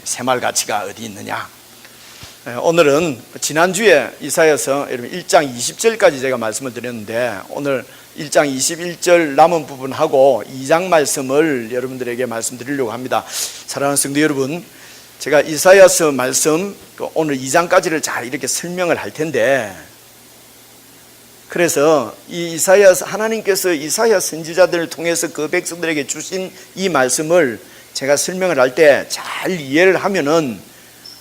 새말 가치가 어디 있느냐. 오늘은 지난주에 이사야서 여러분 1장 20절까지 제가 말씀을 드렸는데, 오늘 1장 21절 남은 부분하고 2장 말씀을 여러분들에게 말씀드리려고 합니다. 사랑하는 성도 여러분, 제가 이사야서 말씀 오늘 2장까지를 잘 이렇게 설명을 할 텐데, 그래서 이 이사야서, 하나님께서 이사야 선지자들을 통해서 그 백성들에게 주신 이 말씀을 제가 설명을 할 때 잘 이해를 하면은,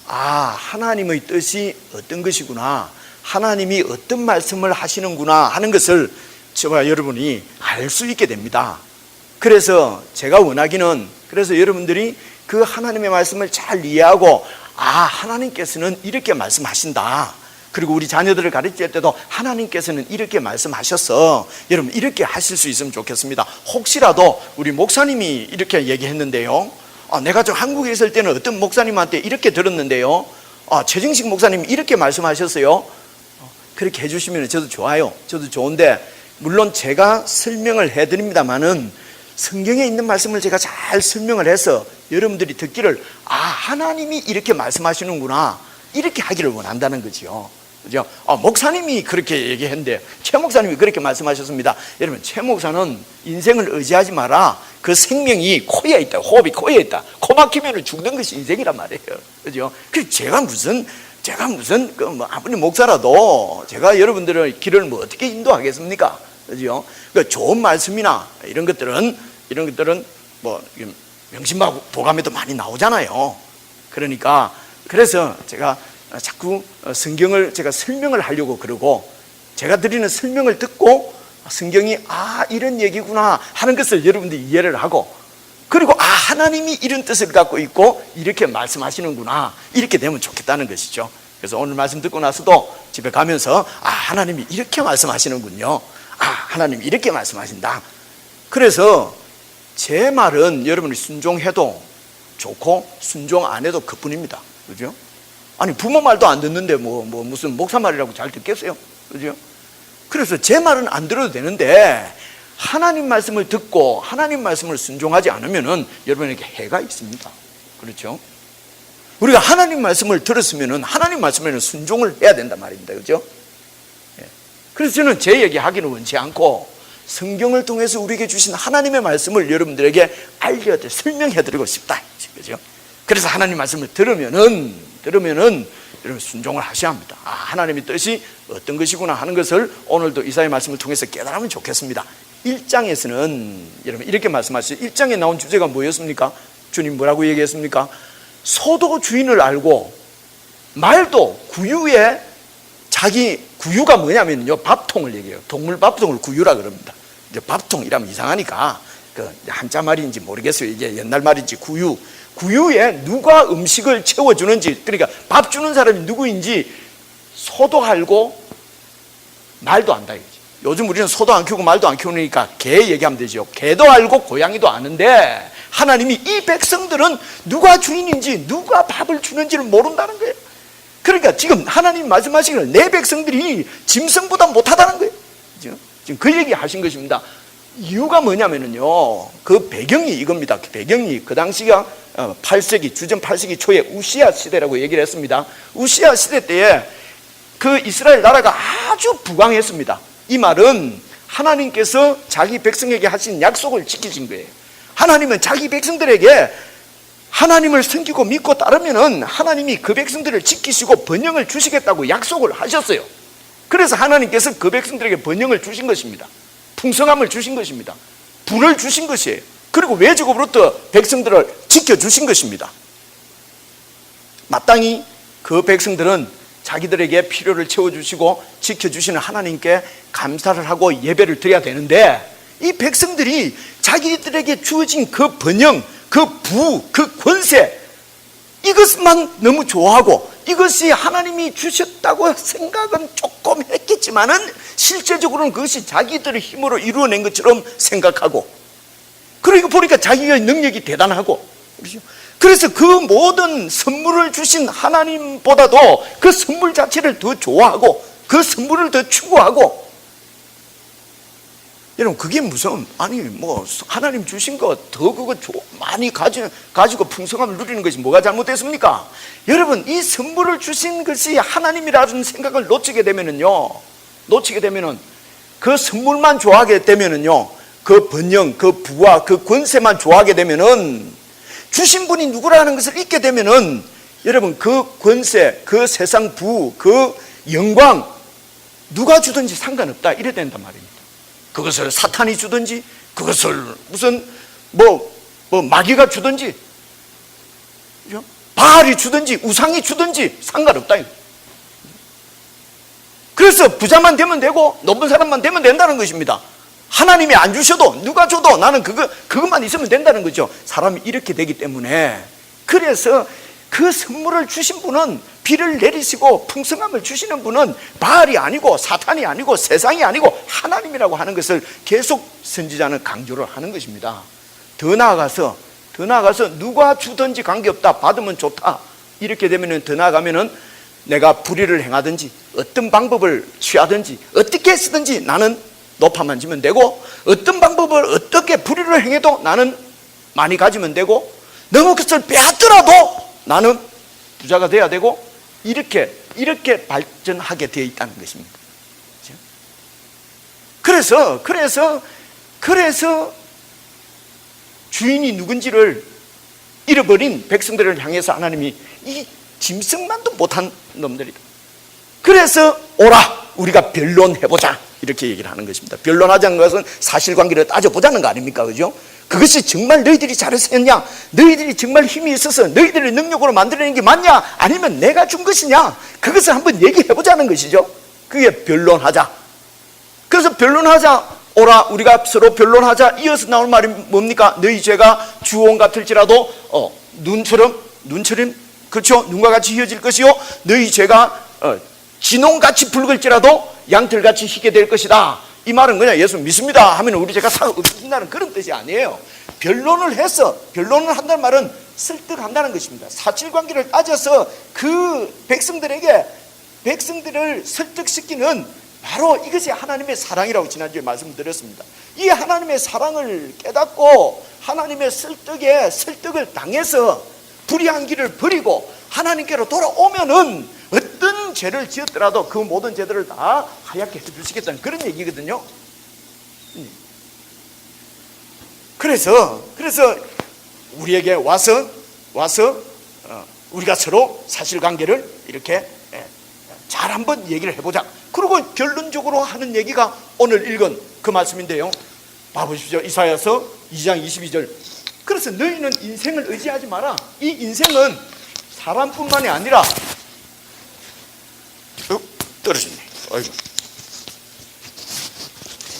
하나님의 뜻이 어떤 것이구나, 하나님이 어떤 말씀을 하시는구나 하는 것을 저와 여러분이 알 수 있게 됩니다. 그래서 제가 원하기는, 그래서 여러분들이 그 하나님의 말씀을 잘 이해하고, 하나님께서는 이렇게 말씀하신다, 그리고 우리 자녀들을 가르칠 때도 하나님께서는 이렇게 말씀하셔서 여러분 이렇게 하실 수 있으면 좋겠습니다. 혹시라도 우리 목사님이 이렇게 얘기했는데요, 내가 저 한국에 있을 때는 어떤 목사님한테 이렇게 들었는데요, 최정식 목사님이 이렇게 말씀하셨어요. 그렇게 해주시면 저도 좋아요. 저도 좋은데, 물론 제가 설명을 해드립니다만은 성경에 있는 말씀을 제가 잘 설명을 해서 여러분들이 듣기를, 하나님이 이렇게 말씀하시는구나, 이렇게 하기를 원한다는 거죠. 그죠? 목사님이 그렇게 얘기했는데, 최 목사님이 그렇게 말씀하셨습니다. 여러분, 최 목사는 인생을 의지하지 마라. 그 생명이 코에 있다. 호흡이 코에 있다. 코 막히면 죽는 것이 인생이란 말이에요. 그죠? 그래서 제가 무슨 아무리 목사라도 제가 여러분들의 길을 어떻게 인도하겠습니까? 그죠? 그 좋은 말씀이나 이런 것들은 명심보감에도 많이 나오잖아요. 그러니까, 그래서 제가 자꾸 성경을 제가 설명을 하려고 그러고, 제가 드리는 설명을 듣고 성경이 이런 얘기구나 하는 것을 여러분들이 이해를 하고, 그리고 하나님이 이런 뜻을 갖고 있고 이렇게 말씀하시는구나, 이렇게 되면 좋겠다는 것이죠. 그래서 오늘 말씀 듣고 나서도 집에 가면서 하나님이 이렇게 말씀하시는군요, 하나님이 이렇게 말씀하신다. 그래서 제 말은 여러분이 순종해도 좋고 순종 안 해도 그뿐입니다. 그죠? 아니, 부모 말도 안 듣는데 무슨 목사 말이라고 잘 듣겠어요? 그죠? 그래서 제 말은 안 들어도 되는데, 하나님 말씀을 듣고 하나님 말씀을 순종하지 않으면은 여러분에게 해가 있습니다. 그렇죠? 우리가 하나님 말씀을 들었으면은 하나님 말씀에는 순종을 해야 된단 말입니다. 그죠? 그래서 저는 제 얘기 하기는 원치 않고, 성경을 통해서 우리에게 주신 하나님의 말씀을 여러분들에게 설명해드리고 싶다. 그죠? 그래서 하나님 말씀을 들으면은 여러분 순종을 하셔야 합니다. 하나님의 뜻이 어떤 것이구나 하는 것을 오늘도 이사야 말씀을 통해서 깨달으면 좋겠습니다. 1장에서는 여러분 이렇게 말씀하셨어요. 1장에 나온 주제가 뭐였습니까? 주님 뭐라고 얘기했습니까? 소도 주인을 알고 말도 구유에, 구유가 뭐냐면요, 밥통을 얘기해요. 동물 밥통을 구유라 그럽니다. 이제 밥통이라면 이상하니까 한자 말인지 모르겠어요. 이게 옛날 말인지 구유에 누가 음식을 채워주는지, 그러니까 밥 주는 사람이 누구인지 소도 알고 말도 안다 이거지. 요즘 우리는 소도 안 키우고 말도 안 키우니까 개 얘기하면 되죠. 개도 알고 고양이도 아는데, 하나님이 이 백성들은 누가 주인인지 누가 밥을 주는지를 모른다는 거예요. 그러니까 지금 하나님 말씀하시기를 내 백성들이 짐승보다 못하다는 거예요. 그죠? 지금 그 얘기 하신 것입니다. 이유가 뭐냐면요, 그 배경이 이겁니다. 배경이 그 당시가 8세기, 주전 8세기 초에 우시야 시대라고 얘기를 했습니다. 우시야 시대 때에 그 이스라엘 나라가 아주 부강했습니다. 이 말은 하나님께서 자기 백성에게 하신 약속을 지키신 거예요. 하나님은 자기 백성들에게 하나님을 섬기고 믿고 따르면은 하나님이 그 백성들을 지키시고 번영을 주시겠다고 약속을 하셨어요. 그래서 하나님께서 그 백성들에게 번영을 주신 것입니다. 풍성함을 주신 것입니다. 분을 주신 것이에요. 그리고 외적으로부터 백성들을 지켜주신 것입니다. 마땅히 그 백성들은 자기들에게 필요를 채워주시고 지켜주시는 하나님께 감사를 하고 예배를 드려야 되는데, 이 백성들이 자기들에게 주어진 그 번영, 그 부, 그 권세, 이것만 너무 좋아하고 이것이 하나님이 주셨다고 생각은 조금 했겠지만은 실제적으로는 그것이 자기들의 힘으로 이루어낸 것처럼 생각하고, 그러니까 보니까 자기의 능력이 대단하고, 그래서 그 모든 선물을 주신 하나님보다도 그 선물 자체를 더 좋아하고 그 선물을 더 추구하고, 여러분, 그게 무슨, 아니, 뭐, 하나님 주신 거 더 그거 많이 가지고 풍성함을 누리는 것이 뭐가 잘못됐습니까? 여러분, 이 선물을 주신 것이 하나님이라는 생각을 놓치게 되면은요, 그 선물만 좋아하게 되면은요, 그 번영, 그 부와 그 권세만 좋아하게 되면은, 주신 분이 누구라는 것을 잊게 되면은, 여러분, 그 권세, 그 세상 부, 그 영광, 누가 주든지 상관없다. 이래 된단 말입니다. 그것을 사탄이 주든지, 그것을 무슨 마귀가 주든지, 그죠? 바알이 주든지 우상이 주든지 상관없다. 그래서 부자만 되면 되고 높은 사람만 되면 된다는 것입니다. 하나님이 안 주셔도 누가 줘도 나는 그것만 있으면 된다는 거죠. 사람이 이렇게 되기 때문에. 그래서 그 선물을 주신 분은, 비를 내리시고 풍성함을 주시는 분은 바알이 아니고 사탄이 아니고 세상이 아니고 하나님이라고 하는 것을 계속 선지자는 강조를 하는 것입니다. 더 나아가서 누가 주든지 관계없다, 받으면 좋다. 이렇게 되면 더 나아가면은 내가 불의를 행하든지 어떤 방법을 취하든지 어떻게 쓰든지 나는 높아만 지면 되고, 어떤 방법을 어떻게 불의를 행해도 나는 많이 가지면 되고, 너무 그것을 빼앗더라도 나는 부자가 돼야 되고, 이렇게 발전하게 되어 있다는 것입니다. 그래서 주인이 누군지를 잃어버린 백성들을 향해서 하나님이 이 짐승만도 못한 놈들이다. 그래서 오라, 우리가 변론해보자, 이렇게 얘기를 하는 것입니다. 변론하자는 것은 사실관계를 따져보자는 거 아닙니까? 그죠? 그것이 정말 너희들이 잘했었냐? 너희들이 정말 힘이 있어서 너희들의 능력으로 만들어낸 게 맞냐? 아니면 내가 준 것이냐? 그것을 한번 얘기해보자는 것이죠. 그게 변론하자. 그래서 변론하자, 오라, 우리가 서로 변론하자. 이어서 나올 말이 뭡니까? 너희 죄가 주홍 같을지라도 눈처럼, 그렇죠? 눈과 같이 휘어질 것이요, 너희 죄가 진홍같이 붉을지라도 양털같이 희게 될 것이다. 이 말은 그냥 예수 믿습니다 하면 우리 죄가 다 없어진다는 그런 뜻이 아니에요. 변론을 한다는 말은 설득한다는 것입니다. 사실관계를 따져서 그 백성들을 설득시키는, 바로 이것이 하나님의 사랑이라고 지난주에 말씀드렸습니다. 이 하나님의 사랑을 깨닫고 하나님의 설득을 당해서 불의한 길을 버리고 하나님께로 돌아오면은 어떤 죄를 지었더라도 그 모든 죄들을 다 하얗게 해주시겠다는 그런 얘기거든요. 그래서 우리에게 와서 우리가 서로 사실관계를 이렇게 잘 한번 얘기를 해보자. 그리고 결론적으로 하는 얘기가 오늘 읽은 그 말씀인데요. 봐보십시오. 이사야서 2장 22절. 그래서 너희는 인생을 의지하지 마라. 이 인생은 사람뿐만이 아니라 떨어졌네. 어이구.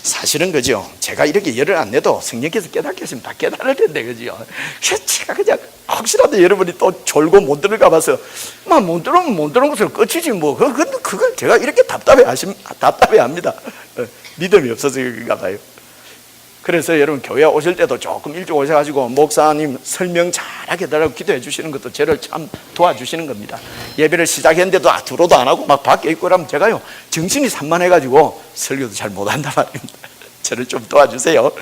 사실은 그죠. 제가 이렇게 열을 안 내도 성령께서 깨닫게 했으면 다 깨달을 텐데, 그죠. 제가 그냥 혹시라도 여러분이 또 졸고 못 들어가 봐서 못 들어오면 못 들어온 것으로 끝이지 뭐. 그걸 제가 이렇게 답답해 합니다. 믿음이 없어서 그런가 봐요. 그래서 여러분 교회 오실 때도 조금 일찍 오셔가지고 목사님 설명 잘하게 해달라고 기도해 주시는 것도 저를 참 도와주시는 겁니다. 예배를 시작했는데도 들어도 안 하고 막 밖에 있고 그러면 제가요 정신이 산만해가지고 설교도 잘 못한단 말입니다. 저를 좀 도와주세요.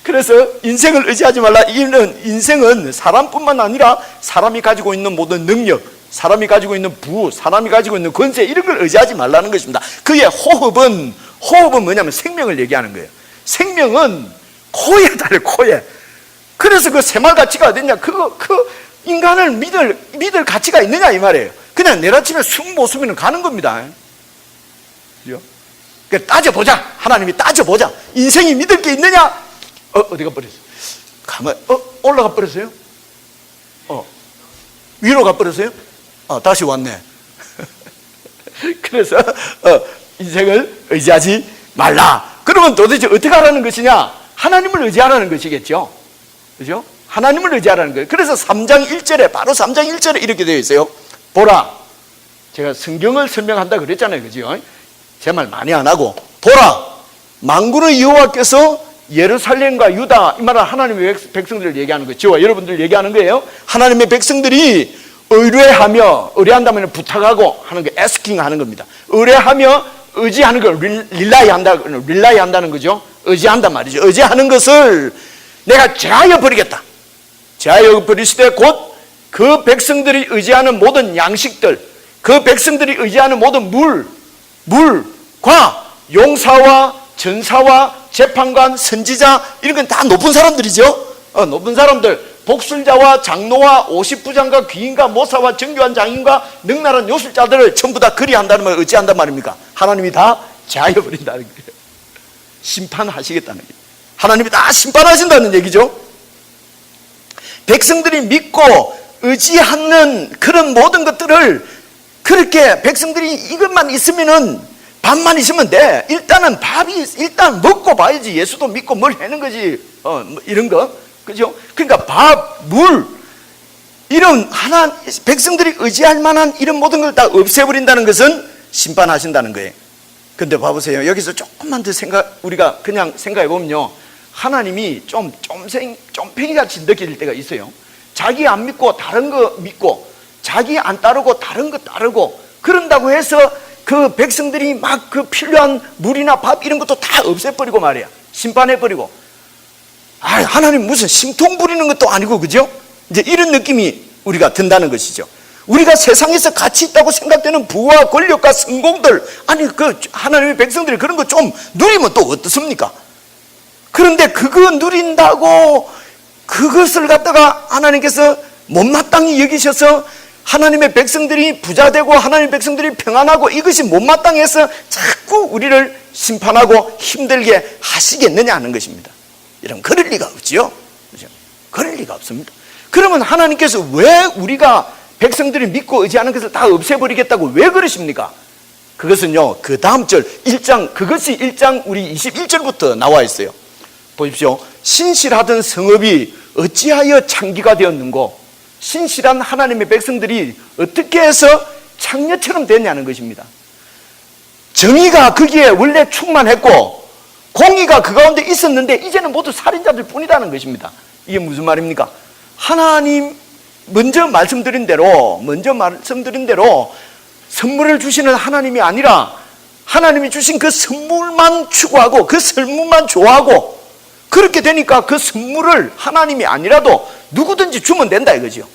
그래서 인생을 의지하지 말라. 인생은 사람뿐만 아니라 사람이 가지고 있는 모든 능력, 사람이 가지고 있는 부, 사람이 가지고 있는 권세, 이런 걸 의지하지 말라는 것입니다. 그의 호흡은 뭐냐면 생명을 얘기하는 거예요. 생명은 코에 달려, 코에. 그래서 그 새말가치가 어딨냐? 그 인간을 믿을 가치가 있느냐, 이 말이에요. 그냥 내일 아침에 숨 못 쉬면 가는 겁니다. 그죠? 그러니까 따져보자. 하나님이 따져보자. 인생이 믿을 게 있느냐? 어디가 버렸어요? 올라가 버렸어요? 위로 가 버렸어요? 다시 왔네. 그래서 인생을 의지하지 말라. 그러면 도대체 어떻게 하라는 것이냐? 하나님을 의지하라는 것이겠죠. 그죠? 하나님을 의지하라는 거예요. 그래서 3장 1절에, 바로 3장 1절에 이렇게 되어 있어요. 보라. 제가 성경을 설명한다 그랬잖아요. 그죠? 제 말 많이 안 하고. 보라. 만군의 여호와께서 예루살렘과 유다, 이 말은 하나님의 백성들을 얘기하는 거예요. 저와 여러분들 얘기하는 거예요. 하나님의 백성들이 의뢰한다면 부탁하고 하는 거, asking 하는 겁니다. 의뢰하며 의지하는 걸 릴라이 한다는 거죠. 의지한단 말이죠. 의지하는 것을 내가 제하여 버리겠다. 제하여 버리시되 곧 그 백성들이 의지하는 모든 양식들, 그 백성들이 의지하는 모든 물과 용사와 전사와 재판관, 선지자, 이런 건 다 높은 사람들이죠. 높은 사람들, 복술자와 장로와 50부장과 귀인과 모사와 정교한 장인과 능란한 요술자들을 전부 다 그리한다는 말을 의지한단 말입니까? 하나님이 다 제하여 버린다는 거예요. 심판하시겠다는 거예요. 하나님이 다 심판하신다는 얘기죠. 백성들이 믿고 의지하는 그런 모든 것들을 그렇게 백성들이 이것만 있으면은 밥만 있으면 돼. 일단은 일단 먹고 봐야지. 예수도 믿고 뭘 하는 거지. 뭐 이런 거. 그죠? 그러니까 밥, 물, 이런 백성들이 의지할 만한 이런 모든 걸 다 없애버린다는 것은 심판하신다는 거예요. 근데 봐보세요. 여기서 조금만 더 우리가 그냥 생각해 보면요. 하나님이 쫌팽이 같이 느낄 때가 있어요. 자기 안 믿고 다른 거 믿고, 자기 안 따르고 다른 거 따르고, 그런다고 해서 그 백성들이 막 그 필요한 물이나 밥 이런 것도 다 없애버리고 말이야. 심판해버리고. 하나님 무슨 심통 부리는 것도 아니고, 그죠? 이제 이런 느낌이 우리가 든다는 것이죠. 우리가 세상에서 가치 있다고 생각되는 부와 권력과 성공들, 하나님의 백성들이 그런 거 좀 누리면 또 어떻습니까? 그런데 그거 누린다고 그것을 갖다가 하나님께서 못마땅히 여기셔서 하나님의 백성들이 부자되고 하나님의 백성들이 평안하고 이것이 못마땅해서 자꾸 우리를 심판하고 힘들게 하시겠느냐 하는 것입니다. 여러분, 그럴 리가 없지요. 그렇죠? 그럴 리가 없습니다. 그러면 하나님께서 왜 우리가 백성들이 믿고 의지하는 것을 다 없애버리겠다고 왜 그러십니까? 그것은요, 그 다음 절 1장, 그것이 1장 우리 21절부터 나와 있어요. 보십시오. 신실하던 성읍이 어찌하여 창기가 되었는고, 신실한 하나님의 백성들이 어떻게 해서 창녀처럼 됐냐는 것입니다. 정의가 거기에 원래 충만했고 공의가 그 가운데 있었는데 이제는 모두 살인자들 뿐이라는 것입니다. 이게 무슨 말입니까? 하나님 먼저 말씀드린 대로 선물을 주시는 하나님이 아니라 하나님이 주신 그 선물만 추구하고 그 선물만 좋아하고, 그렇게 되니까 그 선물을 하나님이 아니라도 누구든지 주면 된다 이거죠.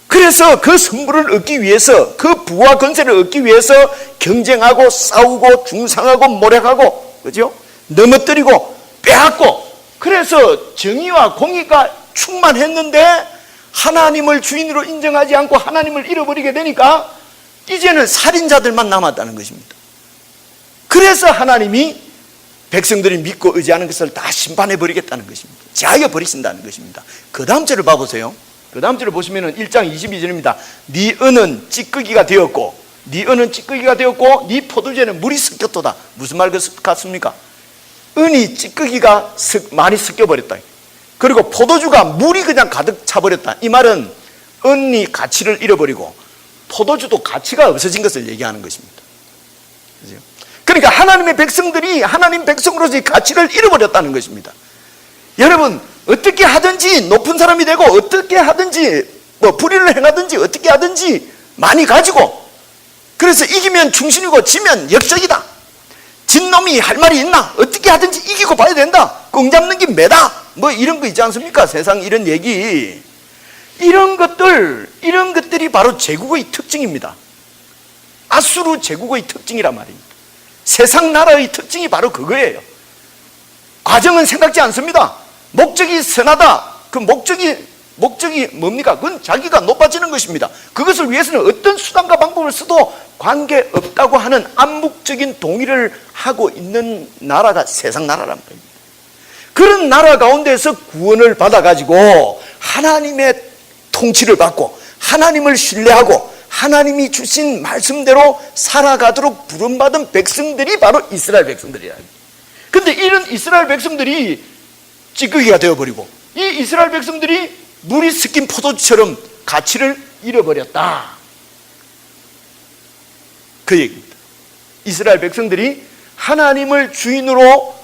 그래서 그 선물을 얻기 위해서, 그 부와 권세를 얻기 위해서 경쟁하고 싸우고 중상하고 모략하고, 그죠? 넘어뜨리고 빼앗고, 그래서 정의와 공의가 충만했는데 하나님을 주인으로 인정하지 않고 하나님을 잃어버리게 되니까 이제는 살인자들만 남았다는 것입니다. 그래서 하나님이 백성들이 믿고 의지하는 것을 다 심판해버리겠다는 것입니다. 제하여 버리신다는 것입니다. 그 다음 절을 봐보세요. 그 다음 절을 보시면 1장 22절입니다. 네 은은 찌꺼기가 되었고 네 포도주에는 물이 섞였도다. 무슨 말 같습니까? 은이 찌꺼기가 많이 섞여버렸다. 그리고 포도주가 물이 그냥 가득 차버렸다. 이 말은 은이 가치를 잃어버리고 포도주도 가치가 없어진 것을 얘기하는 것입니다. 그러니까 하나님의 백성들이 하나님 백성으로서의 가치를 잃어버렸다는 것입니다. 여러분, 어떻게 하든지 높은 사람이 되고 어떻게 하든지 불의를 행하든지 어떻게 하든지 많이 가지고, 그래서 이기면 충신이고 지면 역적이다, 진 놈이 할 말이 있나, 어떻게 하든지 이기고 봐야 된다, 꽁 잡는 게 매다, 이런 거 있지 않습니까? 세상 이런 얘기, 이런 것들이 바로 제국의 특징입니다. 아수르 제국의 특징이란 말입니다. 세상 나라의 특징이 바로 그거예요. 과정은 생각지 않습니다. 목적이 선하다. 그 목적이 뭡니까? 그건 자기가 높아지는 것입니다. 그것을 위해서는 어떤 수단과 방법을 써도 관계없다고 하는 암묵적인 동의를 하고 있는 나라가 세상 나라란 말입니다. 그런 나라 가운데서 구원을 받아가지고 하나님의 통치를 받고 하나님을 신뢰하고 하나님이 주신 말씀대로 살아가도록 부름받은 백성들이 바로 이스라엘 백성들이라. 근데 이런 이스라엘 백성들이 찌꺼기가 되어버리고 이 이스라엘 백성들이 물이 섞인 포도주처럼 가치를 잃어버렸다, 그 얘기입니다. 이스라엘 백성들이 하나님을 주인으로,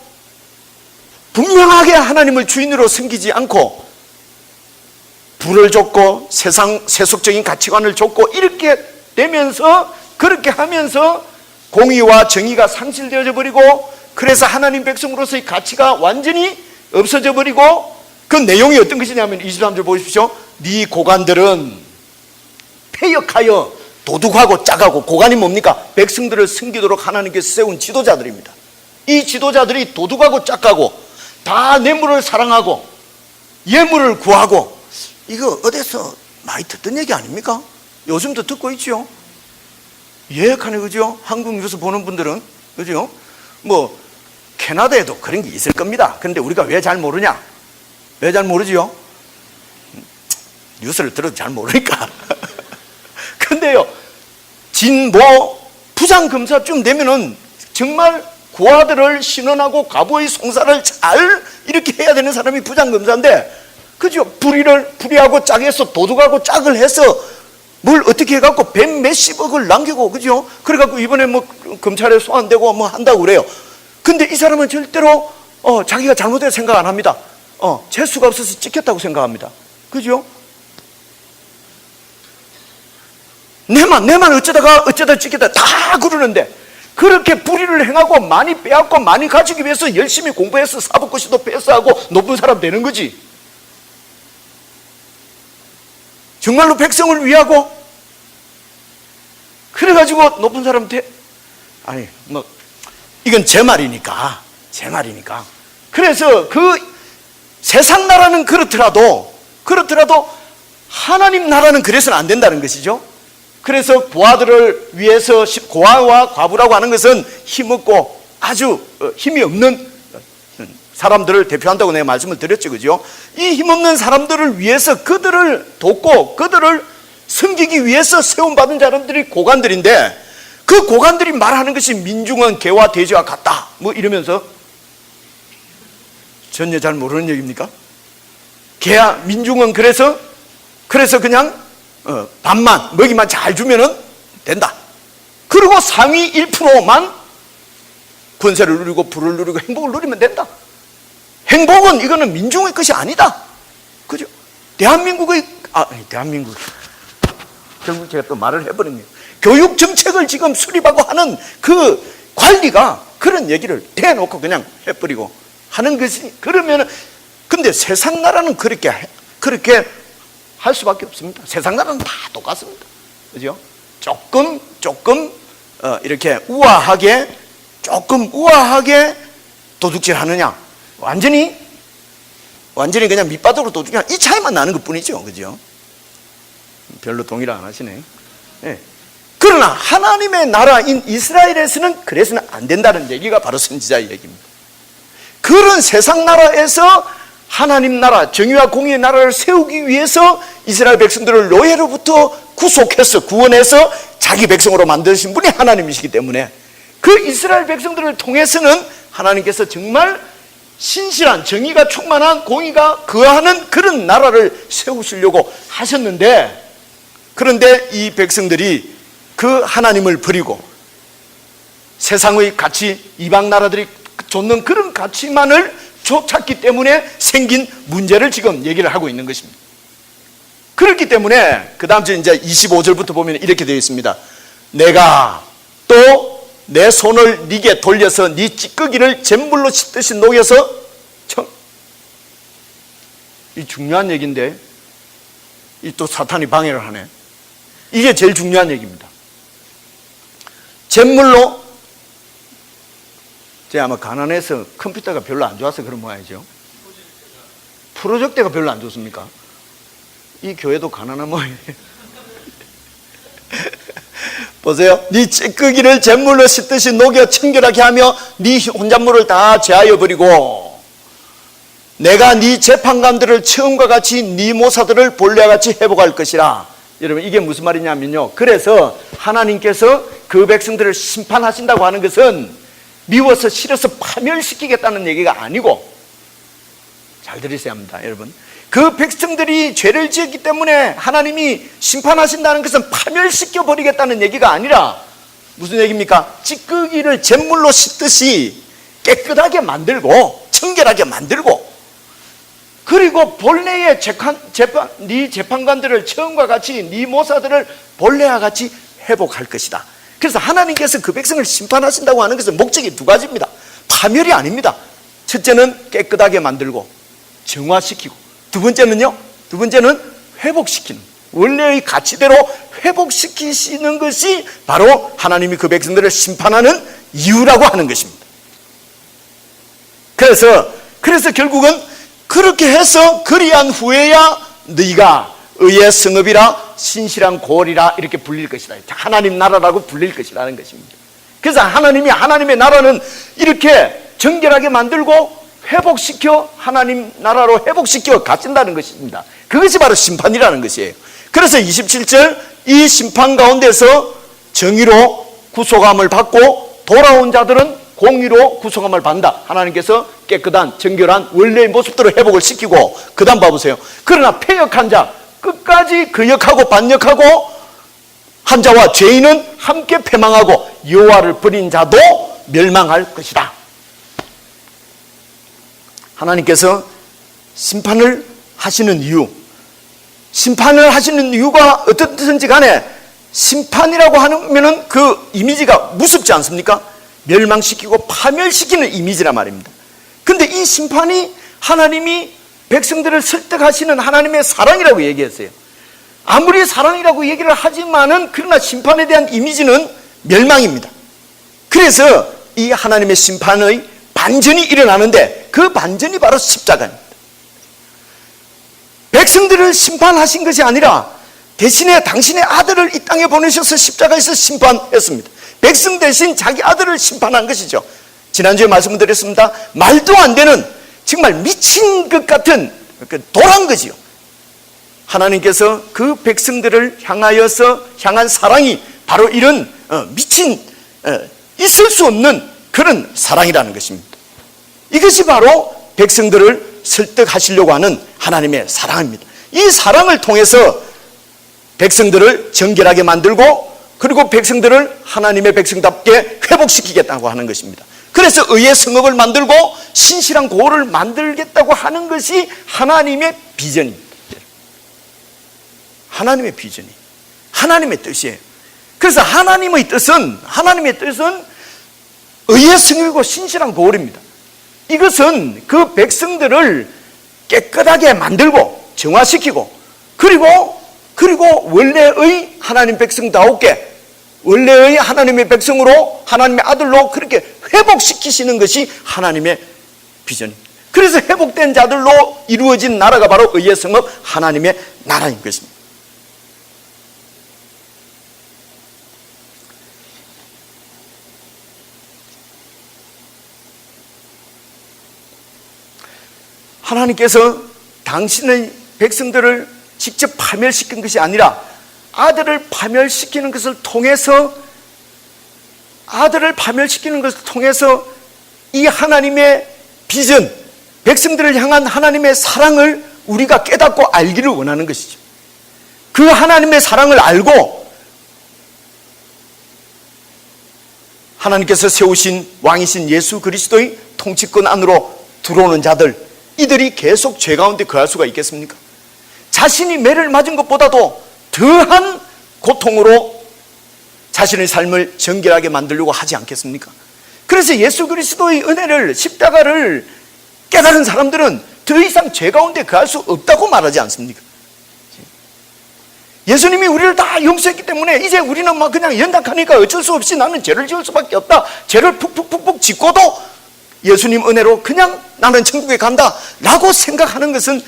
분명하게 하나님을 주인으로 섬기지 않고 부를 줬고 세속적인 가치관을 줬고, 이렇게 되면서, 그렇게 하면서 공의와 정의가 상실되어져 버리고 그래서 하나님 백성으로서의 가치가 완전히 없어져 버리고, 그 내용이 어떤 것이냐면 23절 보십시오. 네 고관들은 패역하여 도둑하고 짝하고, 고관이 뭡니까? 백성들을 섬기도록 하나님께서 세운 지도자들입니다. 이 지도자들이 도둑하고 짝하고 다 뇌물을 사랑하고 예물을 구하고, 이거 어디서 많이 듣던 얘기 아닙니까? 요즘도 듣고 있죠. 예약하네, 그죠? 한국 뉴스 보는 분들은, 그죠? 뭐 캐나다에도 그런 게 있을 겁니다. 그런데 우리가 왜 잘 모르냐? 왜 잘 모르지요? 뉴스를 들어도 잘 모르니까. 근데요, 진모 부장검사쯤 되면은 정말 고아들을 신원하고 가부의 송사를 잘 이렇게 해야 되는 사람이 부장검사인데, 그죠? 불의하고 짝해서 도둑하고 짝을 해서 뭘 어떻게 해갖고 100 몇십억을 남기고, 그죠? 그래갖고 이번에 뭐 검찰에 소환되고 뭐 한다고 그래요. 근데 이 사람은 절대로 자기가 잘못했다고 생각 안 합니다. 재수가 없어서 찍혔다고 생각합니다. 그죠? 내만 어쩌다 찍혔다 다 그러는데, 그렇게 불의를 행하고 많이 빼앗고 많이 가지기 위해서 열심히 공부해서 사법고시도 패스하고 높은 사람 되는 거지. 정말로 백성을 위하고 그래가지고 높은 사람 아니 뭐 이건 제 말이니까. 그래서 그 세상 나라는 그렇더라도 하나님 나라는 그래서는 안 된다는 것이죠. 그래서 고아들을 위해서, 고아와 과부라고 하는 것은 힘없고 아주 힘이 없는 사람들을 대표한다고 내가 말씀을 드렸죠, 그죠? 이 힘없는 사람들을 위해서 그들을 돕고 그들을 섬기기 위해서 세움받은 사람들이 고관들인데, 그 고관들이 말하는 것이 민중은 개와 돼지와 같다 뭐 이러면서, 전혀 잘 모르는 얘기입니까? 개야 민중은 그래서 그냥 밥만 먹이만 잘 주면은 된다. 그리고 상위 1%만 권세를 누리고 부를 누리고 행복을 누리면 된다. 행복은 이거는 민중의 것이 아니다. 그죠? 대한민국 결국 제가 또 말을 해버렸네요. 교육 정책을 지금 수립하고 하는 그 관리가 그런 얘기를 대놓고 그냥 해버리고 하는 것이, 그러면은, 근데 세상 나라는 그렇게 할 수밖에 없습니다. 세상 나라는 다 똑같습니다. 그죠? 조금 이렇게 우아하게 도둑질 하느냐, 완전히 그냥 밑바닥으로 도둑질, 이 차이만 나는 것 뿐이죠. 그죠? 별로 동의를 안 하시네. 네. 그러나 하나님의 나라인 이스라엘에서는 그래서는 안 된다는 얘기가 바로 선지자의 얘기입니다. 그런 세상 나라에서 하나님 나라, 정의와 공의의 나라를 세우기 위해서 이스라엘 백성들을 노예로부터 구원해서 자기 백성으로 만드신 분이 하나님이시기 때문에, 그 이스라엘 백성들을 통해서는 하나님께서 정말 신실한, 정의가 충만한, 공의가 거하는 그런 나라를 세우시려고 하셨는데, 그런데 이 백성들이 그 하나님을 버리고 세상의 가치, 이방 나라들이 줬는 그런 가치만을 쫓았기 때문에 생긴 문제를 지금 얘기를 하고 있는 것입니다. 그렇기 때문에 그 다음 주 이제 25절부터 보면 이렇게 되어 있습니다. 내가 또 내 손을 네게 돌려서 네 찌꺼기를 잿물로 씻듯이 녹여서, 이 중요한 얘기인데 이 또 사탄이 방해를 하네. 이게 제일 중요한 얘기입니다. 잿물로, 제가 아마 가난해서 컴퓨터가 별로 안 좋아서 그런 모양이죠. 프로젝트가 별로 안 좋습니까? 이 교회도 가난한 모양이에요. 보세요. 네 찌꺼기를 잿물로 씻듯이 녹여 청결하게 하며 네 혼잣물을 다 제하여 버리고, 내가 네 재판관들을 처음과 같이 네 모사들을 본래와 같이 회복할 것이라. 여러분, 이게 무슨 말이냐면요, 그래서 하나님께서 그 백성들을 심판하신다고 하는 것은 미워서 싫어서 파멸시키겠다는 얘기가 아니고, 잘 들으셔야 합니다, 여러분. 그 백성들이 죄를 지었기 때문에 하나님이 심판하신다는 것은 파멸시켜 버리겠다는 얘기가 아니라, 무슨 얘기입니까? 찌꺼기를 잿물로 씻듯이 깨끗하게 만들고 청결하게 만들고, 그리고 본래의 네 재판관들을 처음과 같이 네 모사들을 본래와 같이 회복할 것이다. 그래서 하나님께서 그 백성을 심판하신다고 하는 것은 목적이 두 가지입니다. 파멸이 아닙니다. 첫째는 깨끗하게 만들고 정화시키고, 두 번째는 회복시키는, 원래의 가치대로 회복시키시는 것이 바로 하나님이 그 백성들을 심판하는 이유라고 하는 것입니다. 그래서 결국은 그렇게 해서 그리한 후에야 너희가 의의 성읍이라 신실한 고을이라 이렇게 불릴 것이다. 하나님 나라라고 불릴 것이라는 것입니다. 그래서 하나님의 나라는 이렇게 정결하게 만들고 회복시켜 하나님 나라로 회복시켜 가신다는 것입니다. 그것이 바로 심판이라는 것이에요. 그래서 27절, 이 심판 가운데서 정의로 구속함을 받고 돌아온 자들은 공의로 구속함을 받는다. 하나님께서 깨끗한 정결한 원래의 모습대로 회복을 시키고, 그 다음 봐보세요. 그러나 패역한 자, 끝까지 거역하고 반역하고 한 자와 죄인은 함께 패망하고 여호와를 버린 자도 멸망할 것이다. 하나님께서 심판을 하시는 이유, 심판을 하시는 이유가 어떻든지 간에 심판이라고 하면은 그 이미지가 무섭지 않습니까? 멸망시키고 파멸시키는 이미지란 말입니다. 근데 이 심판이 하나님이 백성들을 설득하시는 하나님의 사랑이라고 얘기했어요. 아무리 사랑이라고 얘기를 하지만은 그러나 심판에 대한 이미지는 멸망입니다. 그래서 이 하나님의 심판의 반전이 일어나는데 그 반전이 바로 십자가입니다. 백성들을 심판하신 것이 아니라 대신에 당신의 아들을 이 땅에 보내셔서 십자가에서 심판했습니다. 백성 대신 자기 아들을 심판한 것이죠. 지난주에 말씀드렸습니다. 말도 안 되는, 정말 미친 것 같은 도란 거지요. 하나님께서 그 백성들을 향한 사랑이 바로 이런 미친, 있을 수 없는 그런 사랑이라는 것입니다. 이것이 바로 백성들을 설득하시려고 하는 하나님의 사랑입니다. 이 사랑을 통해서 백성들을 정결하게 만들고, 그리고 백성들을 하나님의 백성답게 회복시키겠다고 하는 것입니다. 그래서 의의 성읍을 만들고 신실한 고을을 만들겠다고 하는 것이 하나님의 비전입니다. 하나님의 비전이, 하나님의 뜻이에요. 그래서 하나님의 뜻은 의의 성읍이고 신실한 고을입니다. 이것은 그 백성들을 깨끗하게 만들고 정화시키고, 그리고 원래의 하나님 백성다우게, 원래의 하나님의 백성으로, 하나님의 아들로 그렇게 회복시키시는 것이 하나님의 비전입니다. 그래서 회복된 자들로 이루어진 나라가 바로 의의 성읍 하나님의 나라인 것입니다. 하나님께서 당신의 백성들을 직접 파멸시킨 것이 아니라 아들을 파멸시키는 것을 통해서 이 하나님의 비전, 백성들을 향한 하나님의 사랑을 우리가 깨닫고 알기를 원하는 것이죠. 그 하나님의 사랑을 알고 하나님께서 세우신 왕이신 예수 그리스도의 통치권 안으로 들어오는 자들, 이들이 계속 죄 가운데 거할 수가 있겠습니까? 자신이 매를 맞은 것보다도 더한 고통으로 자신의 삶을 정결하게 만들려고 하지 않겠습니까? 그래서 예수 그리스도의 은혜를, 십자가를 깨달은 사람들은 더 이상 죄 가운데 거할 수 없다고 말하지 않습니까? 예수님이 우리를 다 용서했기 때문에 이제 우리는 막 그냥 연약하니까 어쩔 수 없이 나는 죄를 지을 수밖에 없다. 죄를 푹푹 짓고도 예수님 은혜로 그냥 나는 천국에 간다 라고 생각하는 것은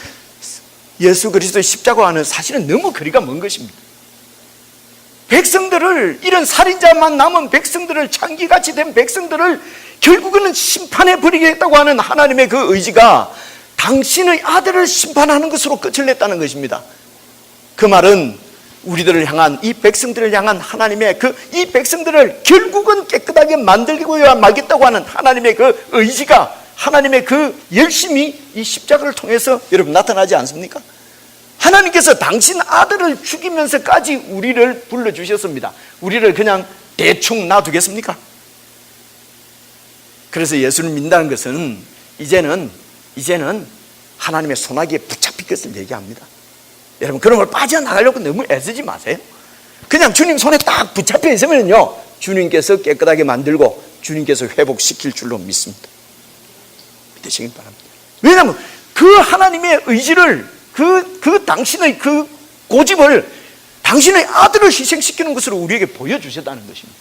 예수 그리스도의 십자가와는 사실은 너무 거리가 먼 것입니다. 백성들을, 이런 살인자만 남은 백성들을, 창기같이 된 백성들을 결국은 심판해 버리겠다고 하는 하나님의 그 의지가 당신의 아들을 심판하는 것으로 끝을 냈다는 것입니다. 그 말은 우리들을 향한, 이 백성들을 향한 하나님의 이 백성들을 결국은 깨끗하게 만들고야 말겠다고 하는 하나님의 그 의지가, 하나님의 그 열심이 이 십자가를 통해서 여러분 나타나지 않습니까? 하나님께서 당신 아들을 죽이면서까지 우리를 불러주셨습니다. 우리를 그냥 대충 놔두겠습니까? 그래서 예수를 믿는다는 것은 이제는 하나님의 손아귀에 붙잡힐 것을 얘기합니다. 여러분, 그런 걸 빠져나가려고 너무 애쓰지 마세요. 그냥 주님 손에 딱 붙잡혀 있으면요, 주님께서 깨끗하게 만들고 주님께서 회복시킬 줄로 믿습니다. 되시길 바랍니다. 왜냐하면 그 하나님의 의지를, 그 당신의 그 고집을 당신의 아들을 희생시키는 것으로 우리에게 보여주셨다는 것입니다.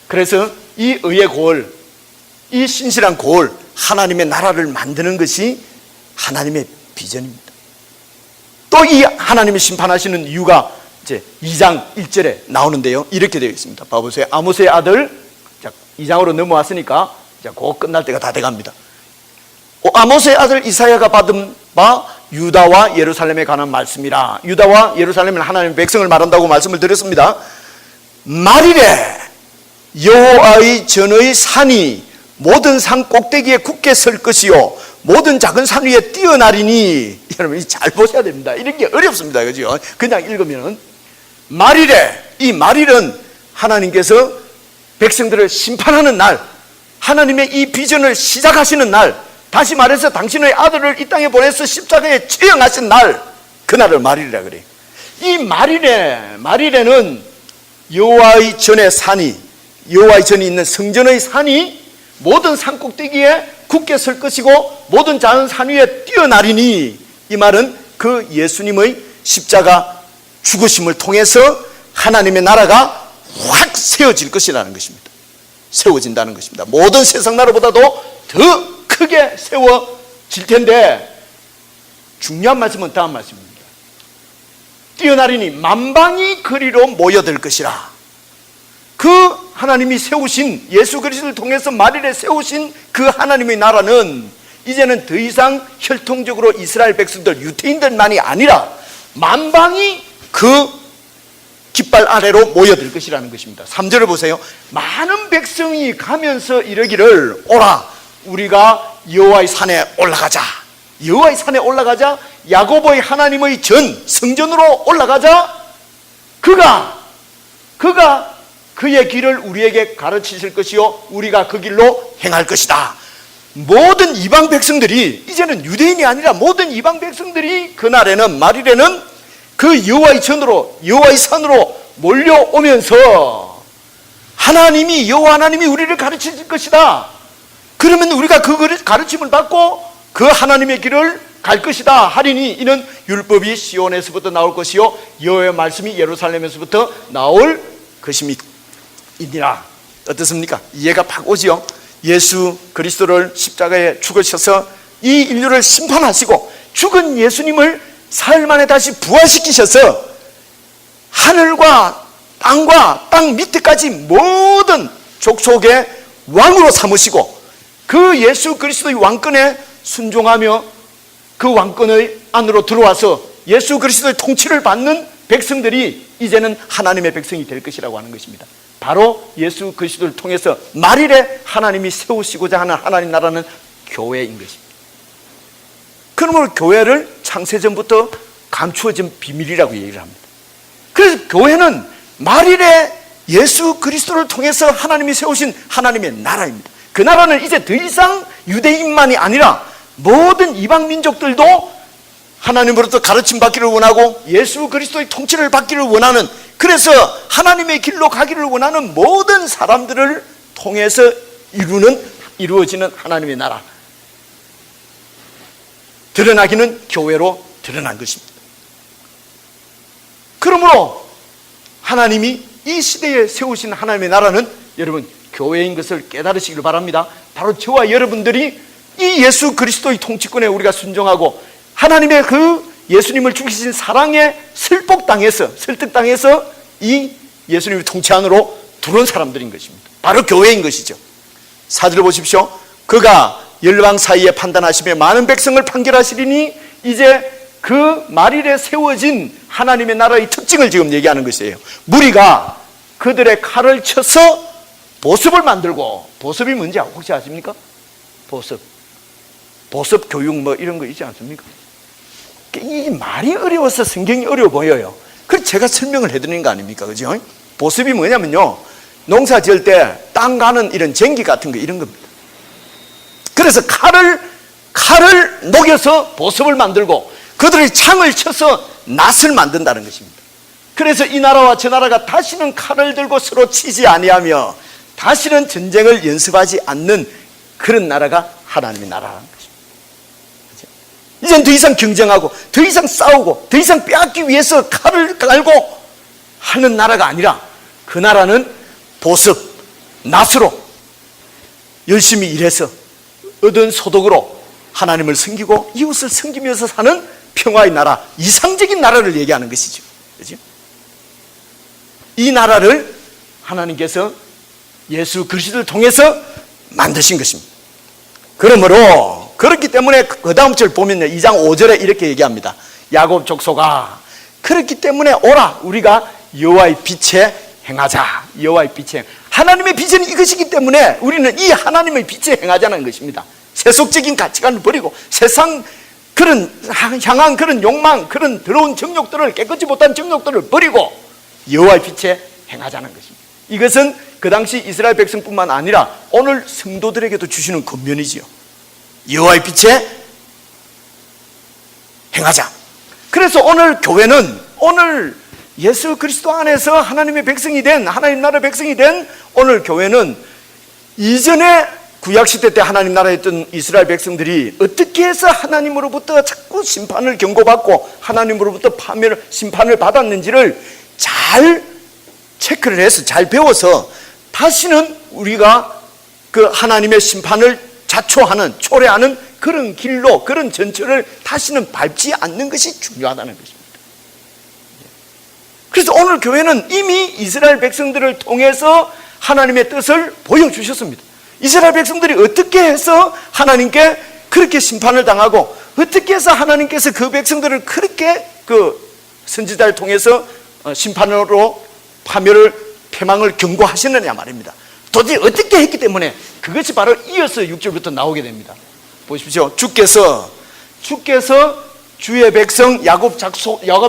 그래서 이 의의 고을, 이 신실한 고을, 하나님의 나라를 만드는 것이 하나님의 비전입니다. 또 이 하나님이 심판하시는 이유가 이제 2장 1절에 나오는데요. 이렇게 되어 있습니다. 봐보세요. 아모스의 아들, 자, 2장으로 넘어왔으니까 자, 곧 끝날 때가 다 돼갑니다. 아모스의 아들 이사야가 받은 바 유다와 예루살렘에 관한 말씀이라. 유다와 예루살렘은 하나님의 백성을 말한다고 말씀을 드렸습니다. 말이래 여호와의 전의 산이 모든 산 꼭대기에 굳게 설 것이요 모든 작은 산 위에 뛰어나리니. 여러분 잘 보셔야 됩니다. 이런 게 어렵습니다. 그죠? 그냥 읽으면 말이래. 이 말일은 하나님께서 백성들을 심판하는 날, 하나님의 이 비전을 시작하시는 날, 다시 말해서 당신의 아들을 이 땅에 보내서 십자가에 처형하신 날, 그날을 말일이라 그래요. 이 말일에는 여호와의 전의 산이, 여호와의 전이 있는 성전의 산이 모든 산 꼭대기에 굳게 설 것이고 모든 작은 산 위에 뛰어나리니. 이 말은 그 예수님의 십자가 죽으심을 통해서 하나님의 나라가 확 세워질 것이라는 것입니다. 세워진다는 것입니다. 모든 세상 나라보다도 더 크게 세워질 텐데, 중요한 말씀은 다음 말씀입니다. 뛰어나리니 만방이 그리로 모여들 것이라. 그 하나님이 세우신, 예수 그리스도를 통해서 말일에 세우신 그 하나님의 나라는 이제는 더 이상 혈통적으로 이스라엘 백성들, 유태인들만이 아니라 만방이 그 깃발 아래로 모여들 것이라는 것입니다. 3절을 보세요. 많은 백성이 가면서 이르기를, 오라 우리가 여호와의 산에 올라가자. 여호와의 산에 올라가자. 야고보의 하나님의 전 성전으로 올라가자. 그가 그의 길을 우리에게 가르치실 것이요 우리가 그 길로 행할 것이다. 모든 이방 백성들이, 이제는 유대인이 아니라 모든 이방 백성들이 그날에는, 말일에는 그 여호와의 전으로, 여호와의 산으로 몰려오면서 하나님이, 여호와 하나님이 우리를 가르치실 것이다. 그러면 우리가 그 가르침을 받고 그 하나님의 길을 갈 것이다 하리니, 이는 율법이 시온에서부터 나올 것이요 여호와의 말씀이 예루살렘에서부터 나올 것입니까? 이니라. 어떻습니까? 이해가 팍 오지요? 예수 그리스도를 십자가에 죽으셔서 이 인류를 심판하시고 죽은 예수님을 사흘 만에 다시 부활시키셔서 하늘과 땅과 땅 밑에까지 모든 족속의 왕으로 삼으시고 그 예수 그리스도의 왕권에 순종하며 그 왕권의 안으로 들어와서 예수 그리스도의 통치를 받는 백성들이 이제는 하나님의 백성이 될 것이라고 하는 것입니다. 바로 예수 그리스도를 통해서 말일에 하나님이 세우시고자 하는 하나님 나라는 교회인 것입니다. 그러므로 교회를 창세전부터 감추어진 비밀이라고 얘기를 합니다. 그래서 교회는 말일에 예수 그리스도를 통해서 하나님이 세우신 하나님의 나라입니다. 그 나라는 이제 더 이상 유대인만이 아니라 모든 이방 민족들도 하나님으로부터 가르침 받기를 원하고 예수 그리스도의 통치를 받기를 원하는, 그래서 하나님의 길로 가기를 원하는 모든 사람들을 통해서 이루어지는 하나님의 나라, 드러나기는 교회로 드러난 것입니다. 그러므로 하나님이 이 시대에 세우신 하나님의 나라는 여러분 교회인 것을 깨달으시길 바랍니다. 바로 저와 여러분들이 이 예수 그리스도의 통치권에 우리가 순종하고 하나님의 그 예수님을 죽이신 사랑에 설득당해서 이 예수님의 통치 안으로 들어온 사람들인 것입니다. 바로 교회인 것이죠. 4절을 보십시오. 그가 열방 사이에 판단하시며 많은 백성을 판결하시리니, 이제 그 말일에 세워진 하나님의 나라의 특징을 지금 얘기하는 것이에요. 무리가 그들의 칼을 쳐서 보습을 만들고, 보습이 뭔지 혹시 아십니까? 보습 교육 뭐 이런 거 있지 않습니까? 이 말이 어려워서 성경이 어려워 보여요. 그래서 제가 설명을 해드리는 거 아닙니까? 그죠? 보습이 뭐냐면요, 농사 지을 때 땅 가는 이런 쟁기 같은 거, 이런 겁니다. 그래서 칼을 녹여서 보습을 만들고 그들의 창을 쳐서 낫을 만든다는 것입니다. 그래서 이 나라와 저 나라가 다시는 칼을 들고 서로 치지 아니하며 다시는 전쟁을 연습하지 않는 그런 나라가 하나님의 나라라는 것입니다. 이젠 더 이상 경쟁하고 더 이상 싸우고 더 이상 빼앗기 위해서 칼을 갈고 하는 나라가 아니라 그 나라는 보습, 낫으로 열심히 일해서 얻은 소득으로 하나님을 섬기고 이웃을 섬기면서 사는 평화의 나라, 이상적인 나라를 얘기하는 것이죠. 그렇죠? 이 나라를 하나님께서 예수 그리스도를 통해서 만드신 것입니다. 그러므로 그렇기 때문에 그 다음 절 보면요, 2장 5절에 이렇게 얘기합니다. 야곱 족속아, 그렇기 때문에 오라, 우리가 여호와의 빛에 행하자. 여호와의 빛에, 하나님의 비전이 이것이기 때문에 우리는 이 하나님의 빛에 행하자는 것입니다. 세속적인 가치관을 버리고 세상 그런 향한 그런 욕망, 그런 더러운 정욕들을, 깨끗이 못한 정욕들을 버리고 여호와의 빛에 행하자는 것입니다. 이것은 그 당시 이스라엘 백성뿐만 아니라 오늘 성도들에게도 주시는 권면이지요. 여호와의 빛에 행하자. 그래서 오늘 교회는, 오늘 예수 그리스도 안에서 하나님의 백성이 된, 하나님 나라의 백성이 된 오늘 교회는 이전에 구약시대 때 하나님 나라에 있던 이스라엘 백성들이 어떻게 해서 하나님으로부터 자꾸 심판을 경고받고 하나님으로부터 파멸, 심판을 받았는지를 잘 체크를 해서 잘 배워서 다시는 우리가 그 하나님의 심판을 자초하는, 초래하는 그런 길로, 그런 전철을 다시는 밟지 않는 것이 중요하다는 것입니다. 그래서 오늘 교회는 이미 이스라엘 백성들을 통해서 하나님의 뜻을 보여주셨습니다. 이스라엘 백성들이 어떻게 해서 하나님께 그렇게 심판을 당하고 어떻게 해서 하나님께서 그 백성들을 그렇게 그 선지자를 통해서 심판으로 파멸을, 패망을 경고하시느냐 말입니다. 도대체 어떻게 했기 때문에 그것이 바로 이어서 6절부터 나오게 됩니다. 보십시오. 주께서 주의 백성 야곱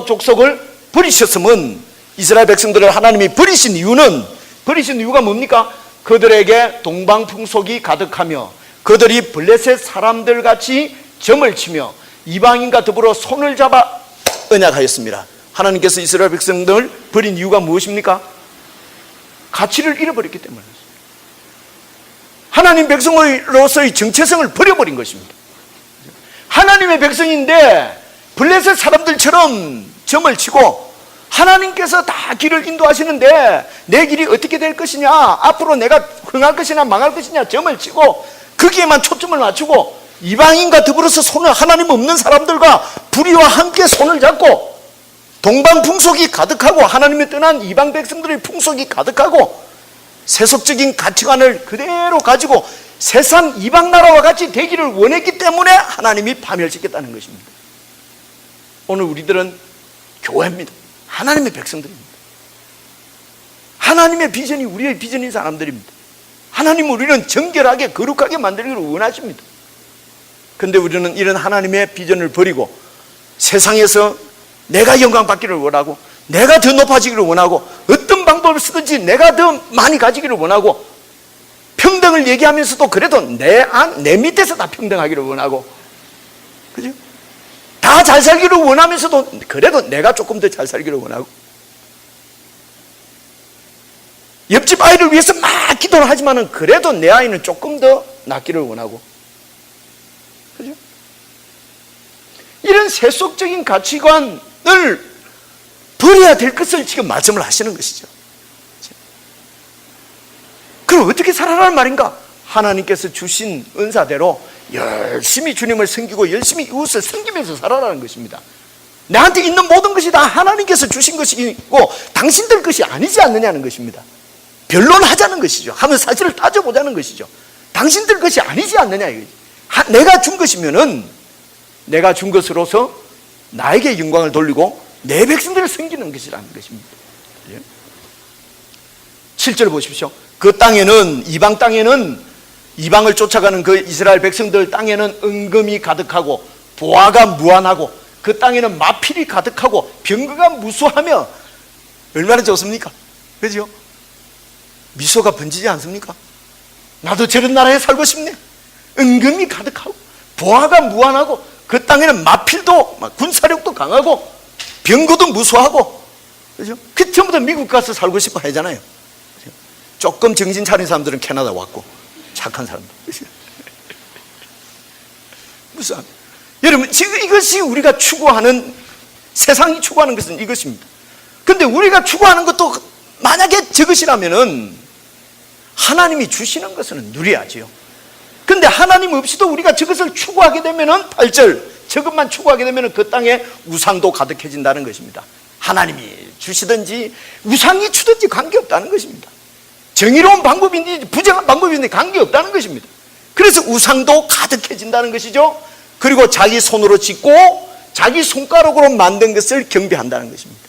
족속을 버리셨으면, 이스라엘 백성들을 하나님이 버리신 이유가 뭡니까? 그들에게 동방풍속이 가득하며 그들이 블레셋 사람들 같이 점을 치며 이방인과 더불어 손을 잡아 언약하였습니다. 하나님께서 이스라엘 백성들을 버린 이유가 무엇입니까? 가치를 잃어버렸기 때문입니다. 하나님 백성으로서의 정체성을 버려버린 것입니다. 하나님의 백성인데 블레셋 사람들처럼 점을 치고 하나님께서 다 길을 인도하시는데 내 길이 어떻게 될 것이냐, 앞으로 내가 흥할 것이냐 망할 것이냐 점을 치고 거기에만 초점을 맞추고 이방인과 더불어서 손을, 하나님 없는 사람들과 불의와 함께 손을 잡고 동방 풍속이 가득하고 하나님의 떠난 이방 백성들의 풍속이 가득하고 세속적인 가치관을 그대로 가지고 세상 이방 나라와 같이 되기를 원했기 때문에 하나님이 파멸시켰다는 것입니다. 오늘 우리들은 교회입니다. 하나님의 백성들입니다. 하나님의 비전이 우리의 비전인 사람들입니다. 하나님은 우리는 정결하게 거룩하게 만들기를 원하십니다. 그런데 우리는 이런 하나님의 비전을 버리고 세상에서 내가 영광 받기를 원하고 내가 더 높아지기를 원하고 어떤 방법을 쓰든지 내가 더 많이 가지기를 원하고 평등을 얘기하면서도 그래도 내 밑에서 다 평등하기를 원하고, 그죠? 다 잘 살기를 원하면서도 그래도 내가 조금 더 잘 살기를 원하고, 옆집 아이를 위해서 막 기도를 하지만은 그래도 내 아이는 조금 더 낫기를 원하고, 그죠? 이런 세속적인 가치관을 버려야 될 것을 지금 말씀을 하시는 것이죠. 그럼 어떻게 살아라는 말인가? 하나님께서 주신 은사대로 열심히 주님을 섬기고 열심히 이웃을 섬기면서 살아라는 것입니다. 나한테 있는 모든 것이 다 하나님께서 주신 것이고 당신들 것이 아니지 않느냐는 것입니다. 변론하자는 것이죠. 하면 사실을 따져보자는 것이죠. 당신들 것이 아니지 않느냐 이거지. 내가 준 것이면은 내가 준 것으로서 나에게 영광을 돌리고 내 백성들을 섬기는 것이라는 것입니다. 7절 보십시오. 그 땅에는, 이방 땅에는, 이방을 쫓아가는 그 이스라엘 백성들 땅에는 은금이 가득하고 보화가 무한하고 그 땅에는 마필이 가득하고 병거가 무수하며 얼마나 좋습니까? 그죠? 미소가 번지지 않습니까? 나도 저런 나라에 살고 싶네. 은금이 가득하고 보화가 무한하고 그 땅에는 마필도 군사력도 강하고 병거도 무수하고, 그죠? 그 전부 다 미국 가서 살고 싶어 하잖아요. 조금 정신 차린 사람들은 캐나다 왔고 착한 사람들. 불쌍. 여러분, 지금 이것이 우리가 추구하는, 세상이 추구하는 것은 이것입니다. 근데 우리가 추구하는 것도 만약에 저것이라면은 하나님이 주시는 것은 누려야지요. 근데 하나님 없이도 우리가 저것을 추구하게 되면은 8절, 저것만 추구하게 되면은 그 땅에 우상도 가득해진다는 것입니다. 하나님이 주시든지 우상이 주든지 관계없다는 것입니다. 정의로운 방법인지 부정한 방법인지 관계없다는 것입니다. 그래서 우상도 가득해진다는 것이죠. 그리고 자기 손으로 짓고 자기 손가락으로 만든 것을 경배한다는 것입니다.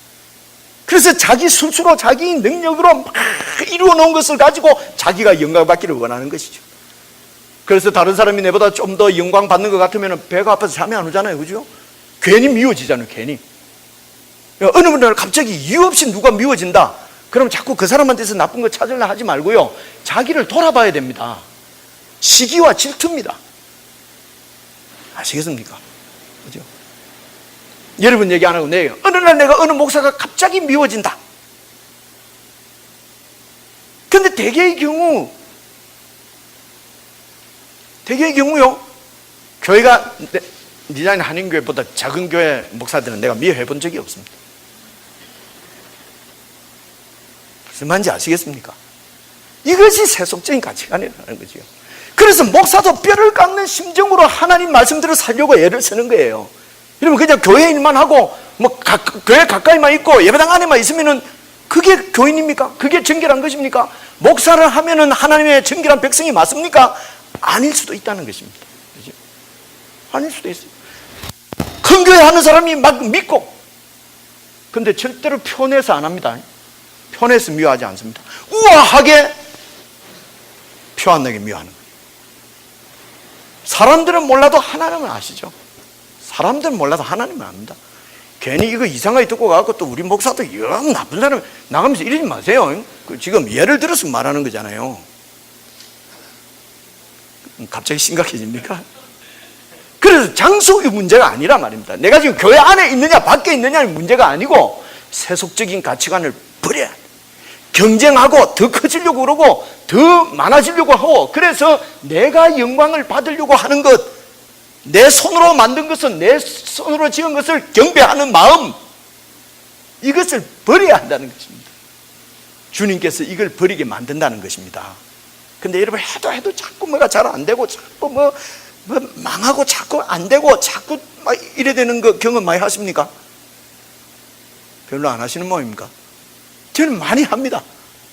그래서 자기 스스로 자기 능력으로 막 이루어 놓은 것을 가지고 자기가 영광받기를 원하는 것이죠. 그래서 다른 사람이 내보다 좀 더 영광 받는 것 같으면 배가 아파서 잠이 안 오잖아요. 그죠? 괜히 미워지잖아요. 괜히. 어느 분들은 갑자기 이유 없이 누가 미워진다. 그럼 자꾸 그 사람한테서 나쁜 거 찾으려 하지 말고요. 자기를 돌아봐야 됩니다. 시기와 질투입니다. 아시겠습니까? 그죠? 여러분 얘기 안 하고 어느 날 내가 어느 목사가 갑자기 미워진다. 근데 대개의 경우요, 교회가 니자인 한인교회보다 작은 교회 목사들은 내가 미워해 본 적이 없습니다. 무슨 말인지 아시겠습니까? 이것이 세속적인 가치관이라는 거죠. 그래서 목사도 뼈를 깎는 심정으로 하나님 말씀대로 살려고 애를 쓰는 거예요. 여러분, 그냥 교회 일만 하고 교회 가까이만 있고 예배당 안에만 있으면은 그게 교인입니까? 그게 정결한 것입니까? 목사를 하면은 하나님의 정결한 백성이 맞습니까? 아닐 수도 있다는 것입니다. 그렇죠? 아닐 수도 있어요. 큰 교회 하는 사람이 막 믿고, 근데 절대로 편해서 안 합니다. 편해서 미워하지 않습니다. 우아하게 표 안 나게 미워하는 거예요. 사람들은 몰라도 하나님은 아시죠? 사람들은 몰라도 하나님은 압니다. 괜히 이거 이상하게 듣고 가고 또 우리 목사도 영 나쁜 사람 나가면서 이러지 마세요. 지금 예를 들어서 말하는 거잖아요. 갑자기 심각해집니까? 그래서 장소의 문제가 아니란 말입니다. 내가 지금 교회 안에 있느냐 밖에 있느냐는 문제가 아니고 세속적인 가치관을 버려야 돼. 경쟁하고 더 커지려고 그러고 더 많아지려고 하고, 그래서 내가 영광을 받으려고 하는 것, 내 손으로 만든 것은, 내 손으로 지은 것을 경배하는 마음, 이것을 버려야 한다는 것입니다. 주님께서 이걸 버리게 만든다는 것입니다. 근데 여러분, 해도 자꾸 뭐가 잘 안 되고, 자꾸 뭐 망하고, 자꾸 안 되고, 자꾸 막 이래 되는 거 경험 많이 하십니까? 별로 안 하시는 모양입니까? 저는 많이 합니다.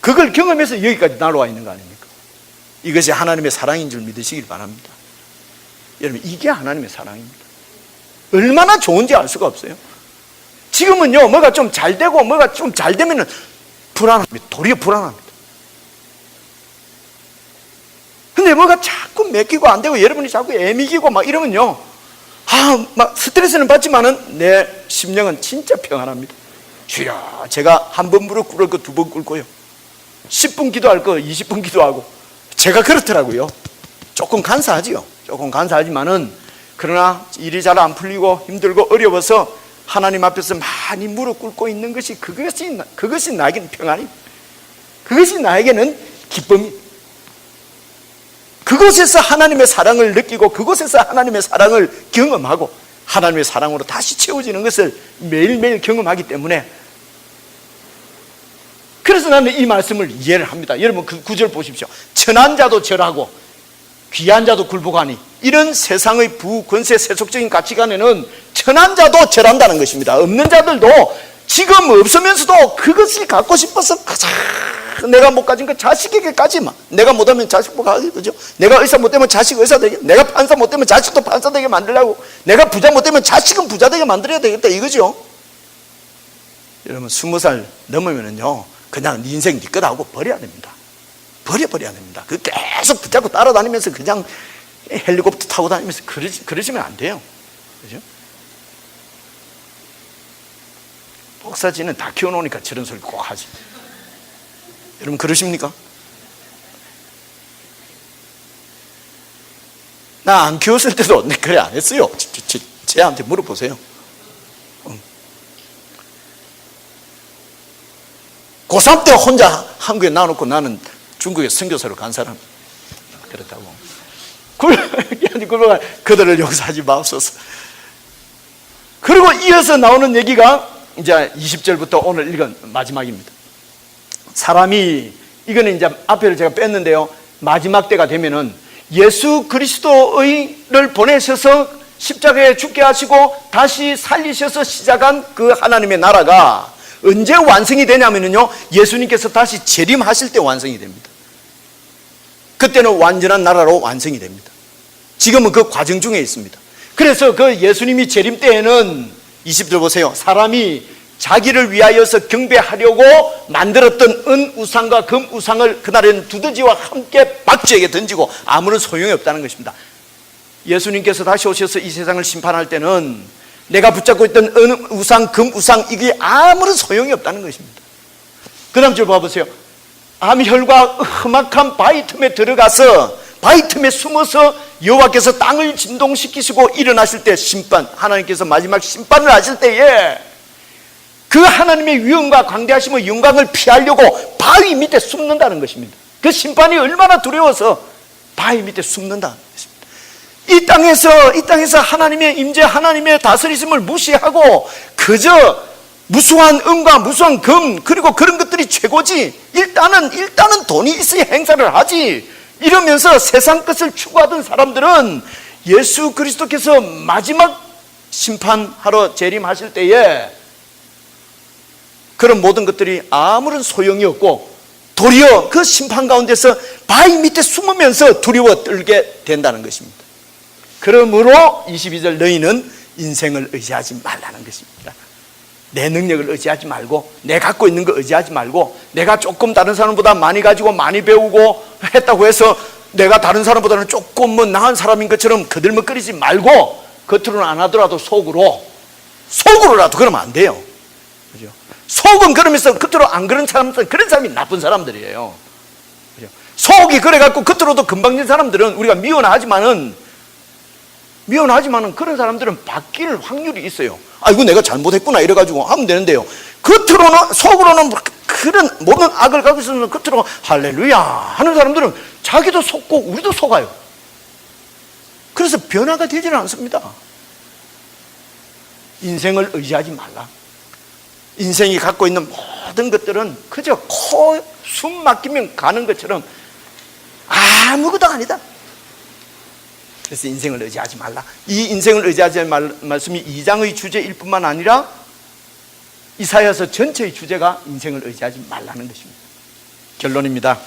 그걸 경험해서 여기까지 날아와 있는 거 아닙니까? 이것이 하나님의 사랑인 줄 믿으시길 바랍니다. 여러분, 이게 하나님의 사랑입니다. 얼마나 좋은지 알 수가 없어요. 지금은요, 뭐가 좀 잘 되고 뭐가 좀 잘 되면은 불안합니다. 도리어 불안합니다. 근데 뭐가 자꾸 맡기고 안 되고 여러분이 자꾸 애미기고 막 이러면요, 막 스트레스는 받지만은 내 심령은 진짜 평안합니다. 주여, 제가 한 번 무릎 꿇을 거 2번 꿇고요, 10분 기도할 거 20분 기도하고, 제가 그렇더라고요. 조금 간사하지요. 조금 간사하지만은, 그러나 일이 잘 안 풀리고 힘들고 어려워서 하나님 앞에서 많이 무릎 꿇고 있는 것이, 그것이 나에게는 평안입니다. 그것이 나에게는 기쁨입니다. 그곳에서 하나님의 사랑을 느끼고 그곳에서 하나님의 사랑을 경험하고 하나님의 사랑으로 다시 채워지는 것을 매일매일 경험하기 때문에, 그래서 나는 이 말씀을 이해를 합니다. 여러분, 그 구절 보십시오. 천한 자도 절하고 귀한 자도 굴복하니, 이런 세상의 부권세 세속적인 가치관에는 천한 자도 절한다는 것입니다. 없는 자들도 지금 없으면서도 그것을 갖고 싶어서 내가 못 가진 거 자식에게까지만, 내가 못하면 자식 못 가게 되죠. 내가 의사 못 되면 자식 의사 되게, 내가 판사 못 되면 자식도 판사 되게 만들려고, 내가 부자 못 되면 자식은 부자 되게 만들어야 되겠다, 이거죠. 여러분, 20살 넘으면은요, 그냥 네 인생 네 것 하고 버려야 됩니다. 버려야 됩니다. 그 계속 붙잡고 따라다니면서 그냥 헬리콥터 타고 다니면서 그러시면 안 돼요. 그죠? 목사지는 다 키워놓으니까 저런 소리 꼭 하지. 여러분, 그러십니까? 나 안 키웠을 때도 그래 안 했어요. 쟤한테 물어보세요. 고3 때 혼자 한국에 나와놓고 나는 중국에 선교사로 간 사람. 그렇다고. 그들을 용서하지 마옵소서. 그리고 이어서 나오는 얘기가 이제 20절부터 오늘 읽은 마지막입니다. 사람이, 이거는 이제 앞에를 제가 뺐는데요, 마지막 때가 되면은 예수 그리스도를 보내셔서 십자가에 죽게 하시고 다시 살리셔서 시작한 그 하나님의 나라가 언제 완성이 되냐면요, 예수님께서 다시 재림하실 때 완성이 됩니다. 그때는 완전한 나라로 완성이 됩니다. 지금은 그 과정 중에 있습니다. 그래서 그 예수님이 재림 때에는 20절 보세요. 사람이 자기를 위하여서 경배하려고 만들었던 은 우상과 금 우상을 그날에는 두더지와 함께 박쥐에게 던지고 아무런 소용이 없다는 것입니다. 예수님께서 다시 오셔서 이 세상을 심판할 때는 내가 붙잡고 있던 은 우상, 금 우상, 이게 아무런 소용이 없다는 것입니다. 그 다음 줄 봐보세요. 암혈과 험악한 바위 틈에 들어가서 바위 틈에 숨어서 여호와께서 땅을 진동시키시고 일어나실 때 심판, 하나님께서 마지막 심판을 하실 때에 그 하나님의 위엄과 광대하심의 영광을 피하려고 바위 밑에 숨는다는 것입니다. 그 심판이 얼마나 두려워서 바위 밑에 숨는다는 것입니다. 이 땅에서 하나님의 임재, 하나님의 다스리심을 무시하고 그저 무수한 은과 무수한 금, 그리고 그런 것들이 최고지, 일단은 돈이 있어야 행사를 하지, 이러면서 세상 것을 추구하던 사람들은 예수 그리스도께서 마지막 심판하러 재림하실 때에 그런 모든 것들이 아무런 소용이 없고 도리어 그 심판 가운데서 바위 밑에 숨으면서 두려워 떨게 된다는 것입니다. 그러므로 22절, 너희는 인생을 의지하지 말라는 것입니다. 내 능력을 의지하지 말고, 내 갖고 있는 거 의지하지 말고, 내가 조금 다른 사람보다 많이 가지고 많이 배우고 했다고 해서 내가 다른 사람보다는 조금 나은 사람인 것처럼 거들먹거리지 말고, 겉으로는 안 하더라도 속으로라도 그러면 안 돼요. 그죠? 속은 그러면서 겉으로 안 그런 사람들은, 그런 사람이 나쁜 사람들이에요. 그죠? 속이 그래갖고 겉으로도 금방진 사람들은 우리가 미워하지만은 그런 사람들은 바뀔 확률이 있어요. 아이고 내가 잘못했구나 이래가지고 하면 되는데요, 겉으로는, 속으로는 그런 모든 악을 갖고 있으면 겉으로 할렐루야 하는 사람들은 자기도 속고 우리도 속아요. 그래서 변화가 되지는 않습니다. 인생을 의지하지 말라. 인생이 갖고 있는 모든 것들은 그저 숨 막히면 가는 것처럼 아무것도 아니다. 그래서 인생을 의지하지 말라. 이 인생을 의지하지 말 말씀이 2장의 주제일 뿐만 아니라 이사야서 전체의 주제가 인생을 의지하지 말라는 것입니다. 결론입니다.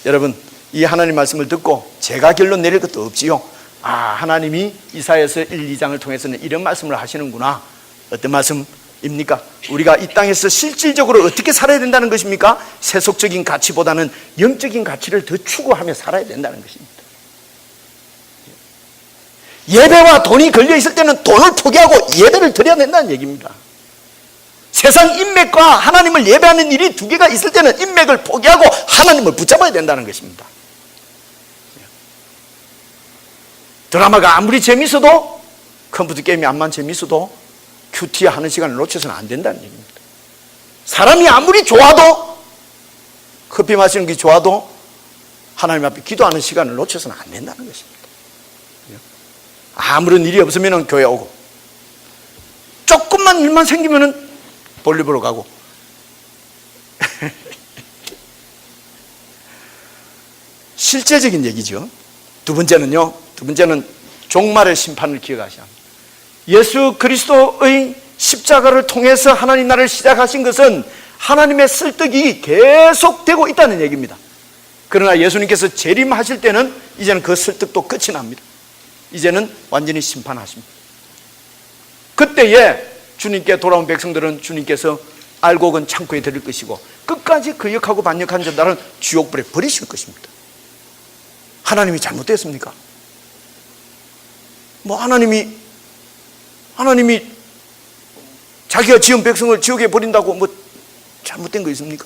여러분, 이 하나님 말씀을 듣고 제가 결론 내릴 것도 없지요. 하나님이 이사야서 1, 2장을 통해서는 이런 말씀을 하시는구나. 어떤 말씀입니까? 우리가 이 땅에서 실질적으로 어떻게 살아야 된다는 것입니까? 세속적인 가치보다는 영적인 가치를 더 추구하며 살아야 된다는 것입니다. 예배와 돈이 걸려 있을 때는 돈을 포기하고 예배를 드려야 된다는 얘기입니다. 세상 인맥과 하나님을 예배하는 일이 두 개가 있을 때는 인맥을 포기하고 하나님을 붙잡아야 된다는 것입니다. 드라마가 아무리 재밌어도, 컴퓨터 게임이 암만 재밌어도 큐티 하는 시간을 놓쳐서는 안 된다는 얘기입니다. 사람이 아무리 좋아도, 커피 마시는 게 좋아도 하나님 앞에 기도하는 시간을 놓쳐서는 안 된다는 것입니다. 아무런 일이 없으면 교회 오고, 조금만 일만 생기면 볼일 보러 가고. 실제적인 얘기죠. 두 번째는 종말의 심판을 기억하셔야 합니다. 예수 그리스도의 십자가를 통해서 하나님 나라를 시작하신 것은 하나님의 설득이 계속되고 있다는 얘기입니다. 그러나 예수님께서 재림하실 때는 이제는 그 설득도 끝이 납니다. 이제는 완전히 심판하십니다. 그때에 주님께 돌아온 백성들은 주님께서 알곡은 창고에 들일 것이고 끝까지 거역하고 반역한 자들은 지옥불에 버리실 것입니다. 하나님이 잘못됐습니까? 하나님이 자기가 지은 백성을 지옥에 버린다고 잘못된 거 있습니까?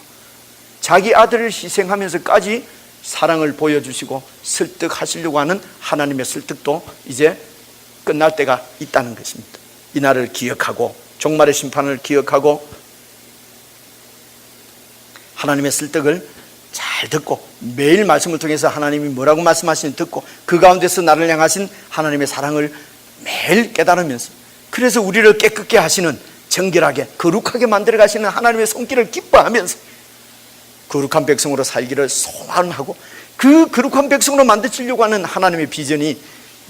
자기 아들을 희생하면서까지 사랑을 보여주시고 설득하시려고 하는 하나님의 설득도 이제 끝날 때가 있다는 것입니다. 이 날을 기억하고 종말의 심판을 기억하고 하나님의 설득을 잘 잘 듣고 매일 말씀을 통해서 하나님이 뭐라고 말씀하시는지 듣고 그 가운데서 나를 향하신 하나님의 사랑을 매일 깨달으면서 그래서 우리를 깨끗게 하시는 정결하게 거룩하게 만들어 가시는 하나님의 손길을 기뻐하면서 거룩한 백성으로 살기를 소원하고 그 거룩한 백성으로 만드시려고 하는 하나님의 비전이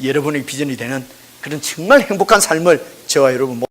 여러분의 비전이 되는 그런 정말 행복한 삶을 저와 여러분